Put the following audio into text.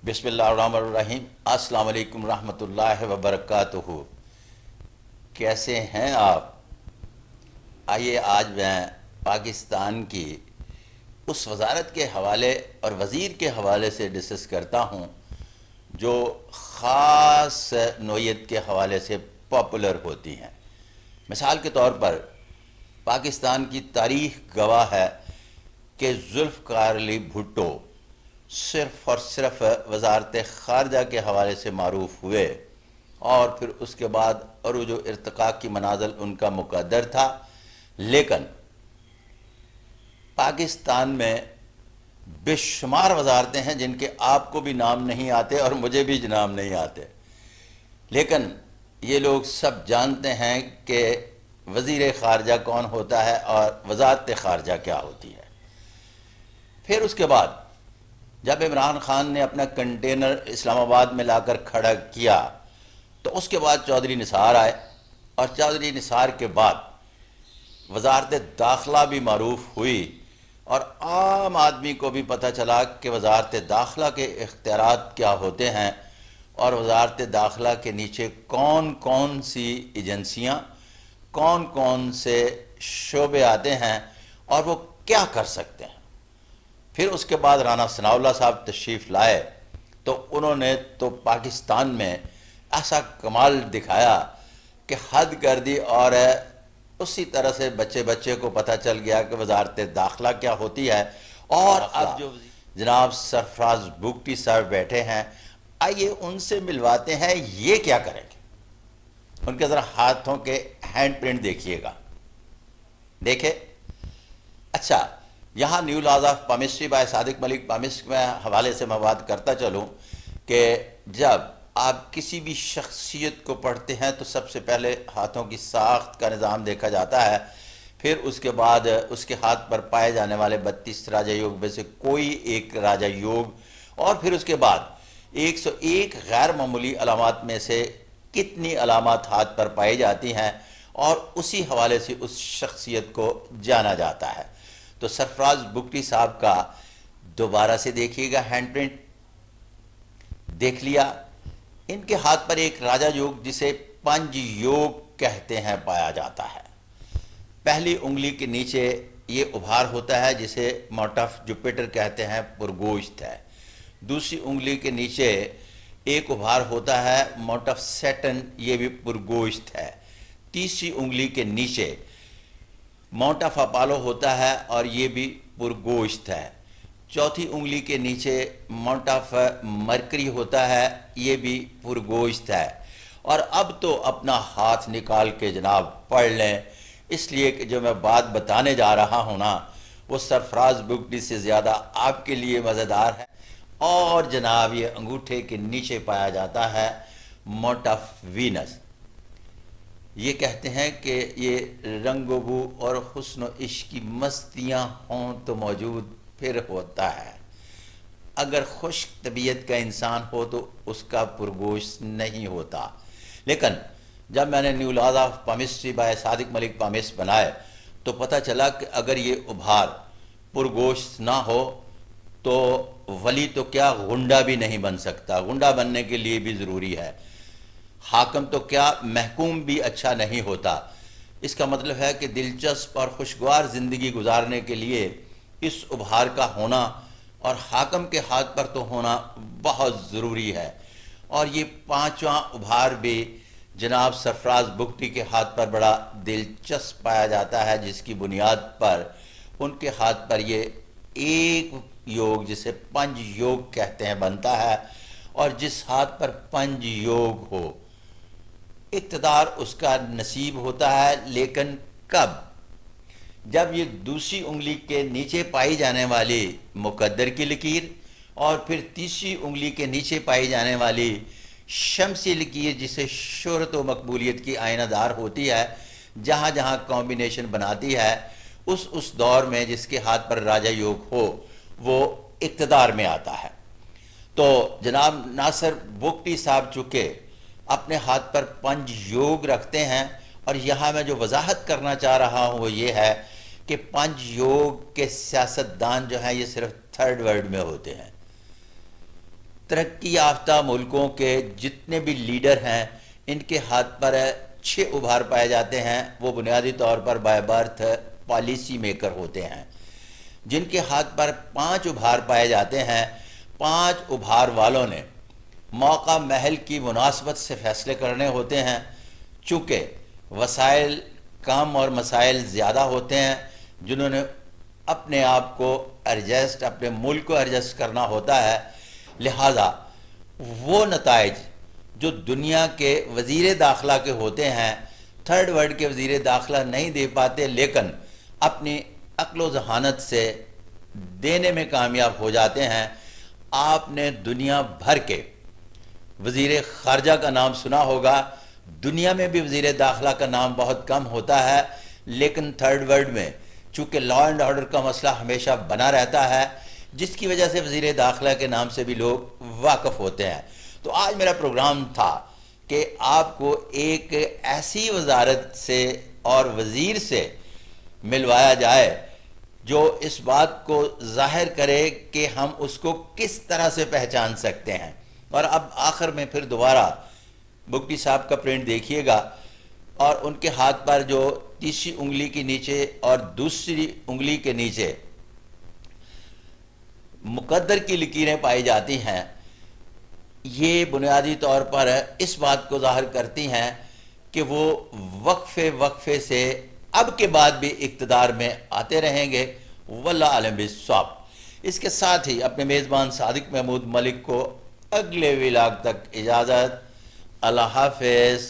بسم اللہ الرحمن الرحیم۔ السلام علیکم ورحمۃ اللہ وبرکاتہ۔ کیسے ہیں آپ؟ آئیے آج میں پاکستان کی اس وزارت کے حوالے اور وزیر کے حوالے سے ڈسکس کرتا ہوں جو خاص نوعیت کے حوالے سے پاپولر ہوتی ہیں۔ مثال کے طور پر پاکستان کی تاریخ گواہ ہے کہ ذوالفقار علی بھٹو صرف اور صرف وزارت خارجہ کے حوالے سے معروف ہوئے، اور پھر اس کے بعد عروج و ارتقاء کی منازل ان کا مقدر تھا، لیکن پاکستان میں بے شمار وزارتیں ہیں جن کے آپ کو بھی نام نہیں آتے اور مجھے بھی نام نہیں آتے، لیکن یہ لوگ سب جانتے ہیں کہ وزیر خارجہ کون ہوتا ہے اور وزارت خارجہ کیا ہوتی ہے۔ پھر اس کے بعد جب عمران خان نے اپنا کنٹینر اسلام آباد میں لا کر کھڑا کیا تو اس کے بعد چودھری نثار آئے، اور چودھری نثار کے بعد وزارت داخلہ بھی معروف ہوئی، اور عام آدمی کو بھی پتہ چلا کہ وزارت داخلہ کے اختیارات کیا ہوتے ہیں، اور وزارت داخلہ کے نیچے کون کون سی ایجنسیاں، کون کون سے شعبے آتے ہیں اور وہ کیا کر سکتے ہیں۔ پھر اس کے بعد رانا ثناءاللہ صاحب تشریف لائے تو انہوں نے تو پاکستان میں ایسا کمال دکھایا کہ حد کر دی، اور اسی طرح سے بچے بچے کو پتہ چل گیا کہ وزارت داخلہ کیا ہوتی ہے۔ اور اب جو جناب سرفراز بگٹی صاحب بیٹھے ہیں، آئیے ان سے ملواتے ہیں، یہ کیا کریں گے۔ ان کے ذرا ہاتھوں کے ہینڈ پرنٹ دیکھیے گا، دیکھیں۔ اچھا، یہاں new laws of palmistry by Sadiq Malik palmist میں حوالے سے میں بات کرتا چلوں کہ جب آپ کسی بھی شخصیت کو پڑھتے ہیں تو سب سے پہلے ہاتھوں کی ساخت کا نظام دیکھا جاتا ہے، پھر اس کے بعد اس کے ہاتھ پر پائے جانے والے 32 راجہ یوگ میں سے کوئی ایک راجہ یوگ، اور پھر اس کے بعد 101 غیر معمولی علامات میں سے کتنی علامات ہاتھ پر پائی جاتی ہیں، اور اسی حوالے سے اس شخصیت کو جانا جاتا ہے۔ تو سرفراز بگٹی صاحب کا دوبارہ سے دیکھیے گا ہینڈ پرنٹ، دیکھ لیا۔ ان کے ہاتھ پر ایک راجہ یوگ جسے پنج یوگ کہتے ہیں پایا جاتا ہے۔ پہلی انگلی کے نیچے یہ ابھار ہوتا ہے جسے ماؤنٹ آف جوپیٹر کہتے ہیں، پرگوشت ہے۔ دوسری انگلی کے نیچے ایک ابھار ہوتا ہے ماؤنٹ آف سیٹن، یہ بھی پرگوشت ہے۔ تیسری انگلی کے نیچے ماؤنٹ آف اپالو ہوتا ہے اور یہ بھی پرگوشت ہے۔ چوتھی انگلی کے نیچے ماؤنٹ آف مرکری ہوتا ہے، یہ بھی پرگوشت ہے۔ اور اب تو اپنا ہاتھ نکال کے جناب پڑھ لیں، اس لیے کہ جو میں بات بتانے جا رہا ہوں نا وہ سرفراز بگٹی سے زیادہ آپ کے لیے مزیدار ہے۔ اور جناب یہ انگوٹھے کے نیچے پایا جاتا ہے ماؤنٹ آف وینس۔ یہ کہتے ہیں کہ یہ رنگ و بو اور حسن و عشق کی مستیاں ہوں تو موجود پھر ہوتا ہے، اگر خشک طبیعت کا انسان ہو تو اس کا پرگوشت نہیں ہوتا۔ لیکن جب میں نے new laws of palmistry by Sadiq Malik palmist بنائے تو پتہ چلا کہ اگر یہ ابھار پرگوشت نہ ہو تو ولی تو کیا غنڈہ بھی نہیں بن سکتا، غنڈہ بننے کے لیے بھی ضروری ہے، حاکم تو کیا محکوم بھی اچھا نہیں ہوتا۔ اس کا مطلب ہے کہ دلچسپ اور خوشگوار زندگی گزارنے کے لیے اس ابھار کا ہونا اور حاکم کے ہاتھ پر تو ہونا بہت ضروری ہے۔ اور یہ پانچواں ابھار بھی جناب سرفراز بگٹی کے ہاتھ پر بڑا دلچسپ پایا جاتا ہے، جس کی بنیاد پر ان کے ہاتھ پر یہ ایک یوگ جسے پنج یوگ کہتے ہیں بنتا ہے، اور جس ہاتھ پر پنج یوگ ہو اقتدار اس کا نصیب ہوتا ہے۔ لیکن کب؟ جب یہ دوسری انگلی کے نیچے پائی جانے والی مقدر کی لکیر، اور پھر تیسری انگلی کے نیچے پائی جانے والی شمسی لکیر جسے شہرت و مقبولیت کی آئینہ دار ہوتی ہے، جہاں جہاں کمبینیشن بناتی ہے، اس دور میں جس کے ہاتھ پر راجہ یوگ ہو وہ اقتدار میں آتا ہے۔ تو جناب ناصر بگٹی صاحب چکے اپنے ہاتھ پر پنج یوگ رکھتے ہیں، اور یہاں میں جو وضاحت کرنا چاہ رہا ہوں وہ یہ ہے کہ پنج یوگ کے سیاستدان جو ہیں یہ صرف تھرڈ ورلڈ میں ہوتے ہیں۔ ترقی یافتہ ملکوں کے جتنے بھی لیڈر ہیں ان کے ہاتھ پر 6 ابھار پائے جاتے ہیں، وہ بنیادی طور پر بائی برتھ پالیسی میکر ہوتے ہیں۔ جن کے ہاتھ پر 5 ابھار پائے جاتے ہیں، 5 ابھار والوں نے موقع محل کی مناسبت سے فیصلے کرنے ہوتے ہیں۔ چونکہ وسائل کم اور مسائل زیادہ ہوتے ہیں، جنہوں نے اپنے آپ کو ایڈجسٹ، اپنے ملک کو ایڈجسٹ کرنا ہوتا ہے، لہذا وہ نتائج جو دنیا کے وزیر داخلہ کے ہوتے ہیں، تھرڈ ورلڈ کے وزیر داخلہ نہیں دے پاتے، لیکن اپنی عقل و ذہانت سے دینے میں کامیاب ہو جاتے ہیں۔ آپ نے دنیا بھر کے وزیر خارجہ کا نام سنا ہوگا، دنیا میں بھی وزیر داخلہ کا نام بہت کم ہوتا ہے، لیکن تھرڈ ورلڈ میں چونکہ لا اینڈ آرڈر کا مسئلہ ہمیشہ بنا رہتا ہے، جس کی وجہ سے وزیر داخلہ کے نام سے بھی لوگ واقف ہوتے ہیں۔ تو آج میرا پروگرام تھا کہ آپ کو ایک ایسی وزارت سے اور وزیر سے ملوایا جائے جو اس بات کو ظاہر کرے کہ ہم اس کو کس طرح سے پہچان سکتے ہیں۔ اور اب آخر میں پھر دوبارہ بگٹی صاحب کا پرنٹ دیکھیے گا، اور ان کے ہاتھ پر جو تیسری انگلی کے نیچے اور دوسری انگلی کے نیچے مقدر کی لکیریں پائی جاتی ہیں، یہ بنیادی طور پر اس بات کو ظاہر کرتی ہیں کہ وہ وقفے سے اب کے بعد بھی اقتدار میں آتے رہیں گے۔ واللہ عالم بالصواب۔ اس کے ساتھ ہی اپنے میزبان صادق محمود ملک کو اگلے ولاگ تک اجازت۔ اللہ حافظ۔